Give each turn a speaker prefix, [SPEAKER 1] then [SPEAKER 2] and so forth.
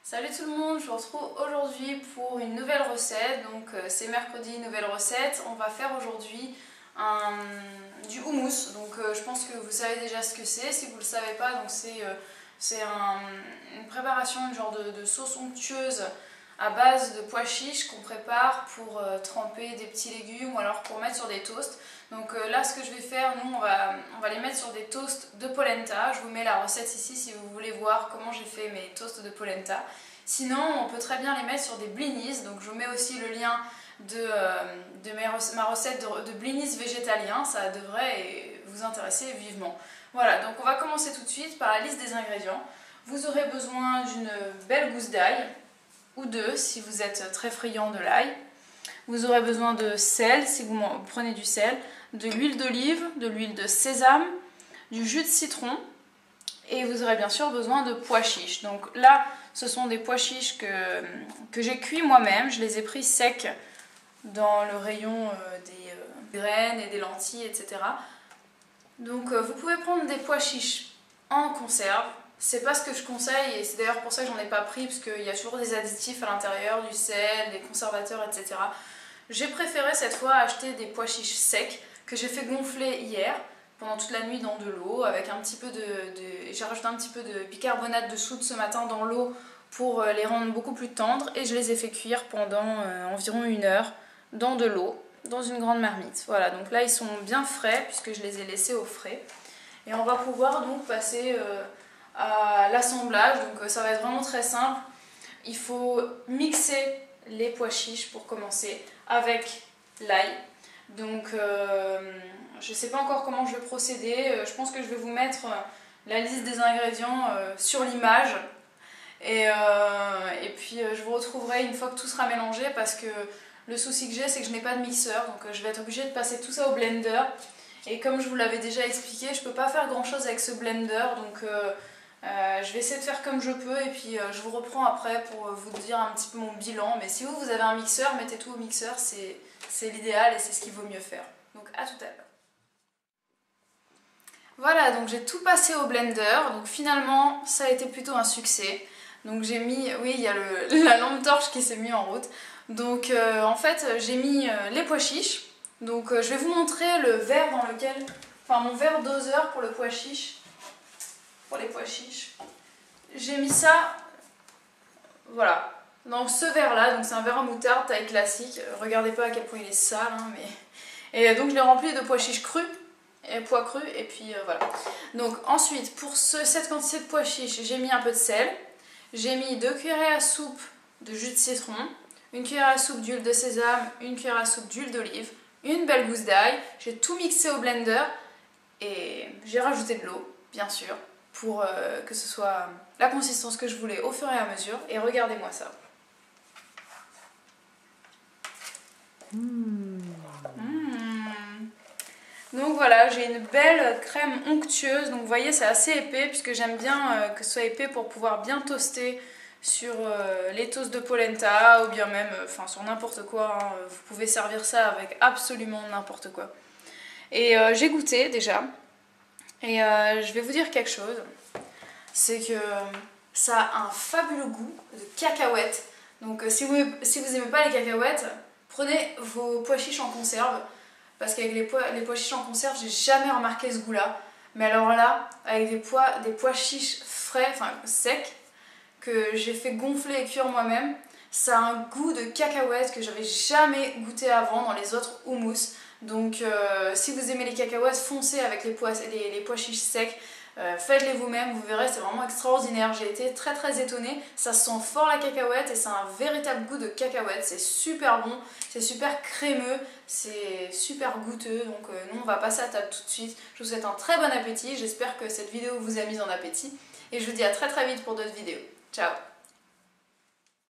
[SPEAKER 1] Salut tout le monde, je vous retrouve aujourd'hui pour une nouvelle recette. Donc c'est mercredi, nouvelle recette. On va faire aujourd'hui du houmous. Donc je pense que vous savez déjà ce que c'est. Si vous ne le savez pas, donc c'est une préparation, une genre de sauce onctueuse à base de pois chiches qu'on prépare pour tremper des petits légumes ou alors pour mettre sur des toasts. Donc là ce que je vais faire, nous on va les mettre sur des toasts de polenta. Je vous mets la recette ici si vous voulez voir comment j'ai fait mes toasts de polenta. Sinon on peut très bien les mettre sur des blinis. Donc je vous mets aussi le lien de ma recette de blinis végétaliens. Ça devrait vous intéresser vivement. Voilà, donc on va commencer tout de suite par la liste des ingrédients. Vous aurez besoin d'une belle gousse d'ail, ou deux si vous êtes très friand de l'ail. Vous aurez besoin de sel si vous prenez du sel, de l'huile d'olive, de l'huile de sésame, du jus de citron et vous aurez bien sûr besoin de pois chiches. Donc là ce sont des pois chiches que j'ai cuits moi-même, je les ai pris secs dans le rayon des graines et des lentilles, etc. Donc vous pouvez prendre des pois chiches en conserve. C'est pas ce que je conseille et c'est d'ailleurs pour ça que j'en ai pas pris parce qu'il y a toujours des additifs à l'intérieur, du sel, des conservateurs, etc. J'ai préféré cette fois acheter des pois chiches secs que j'ai fait gonfler hier pendant toute la nuit dans de l'eau avec un petit peu j'ai rajouté un petit peu de bicarbonate de soude ce matin dans l'eau pour les rendre beaucoup plus tendres et je les ai fait cuire pendant environ 1 heure dans de l'eau, dans une grande marmite. Voilà, donc là ils sont bien frais puisque je les ai laissés au frais et on va pouvoir donc passer à l'assemblage. Donc ça va être vraiment très simple. Il faut mixer les pois chiches pour commencer avec l'ail. Donc je ne sais pas encore comment je vais procéder. Je pense que je vais vous mettre la liste des ingrédients sur l'image. Et puis je vous retrouverai une fois que tout sera mélangé parce que le souci que j'ai c'est que je n'ai pas de mixeur. Donc je vais être obligée de passer tout ça au blender. Et comme je vous l'avais déjà expliqué, je ne peux pas faire grand chose avec ce blender. Donc je vais essayer de faire comme je peux et puis je vous reprends après pour vous dire un petit peu mon bilan. Mais si vous avez un mixeur, mettez tout au mixeur, c'est l'idéal et c'est ce qu'il vaut mieux faire. Donc à tout à l'heure. Voilà, donc j'ai tout passé au blender. Donc finalement, ça a été plutôt un succès. Donc j'ai mis, oui, il y a la lampe torche qui s'est mise en route. Donc en fait, j'ai mis les pois chiches. Donc je vais vous montrer le verre dans lequel, enfin mon verre doseur pour le pois chiche. Pour les pois chiches. J'ai mis ça, voilà, dans ce verre là, donc c'est un verre en moutarde taille classique. Regardez pas à quel point il est sale, hein, mais... Et donc je l'ai rempli de pois chiches crus, et pois crus, et puis voilà. Donc ensuite, pour cette quantité de pois chiches, j'ai mis un peu de sel, j'ai mis 2 cuillerées à soupe de jus de citron, 1 cuillère à soupe d'huile de sésame, 1 cuillère à soupe d'huile d'olive, une belle gousse d'ail, j'ai tout mixé au blender, et j'ai rajouté de l'eau, bien sûr, pour que ce soit la consistance que je voulais au fur et à mesure. Et regardez-moi ça. Donc voilà, j'ai une belle crème onctueuse. Donc vous voyez, c'est assez épais puisque j'aime bien que ce soit épais pour pouvoir bien toaster sur les toasts de polenta ou bien même sur n'importe quoi. Hein. Vous pouvez servir ça avec absolument n'importe quoi. Et j'ai goûté déjà. Et je vais vous dire quelque chose, c'est que ça a un fabuleux goût de cacahuètes. Donc si vous n'aimez pas les cacahuètes, prenez vos pois chiches en conserve. Parce qu'avec les pois chiches en conserve, j'ai jamais remarqué ce goût-là. Mais alors là, avec des pois chiches frais, enfin secs, que j'ai fait gonfler et cuire moi-même, ça a un goût de cacahuètes que j'avais jamais goûté avant dans les autres houmous. Donc si vous aimez les cacahuètes, foncez avec les pois chiches secs, faites-les vous-même, vous verrez, c'est vraiment extraordinaire. J'ai été très très étonnée, ça sent fort la cacahuète et ça a un véritable goût de cacahuète, c'est super bon, c'est super crémeux, c'est super goûteux. Donc nous on va passer à table tout de suite. Je vous souhaite un très bon appétit, j'espère que cette vidéo vous a mis en appétit et je vous dis à très très vite pour d'autres vidéos. Ciao!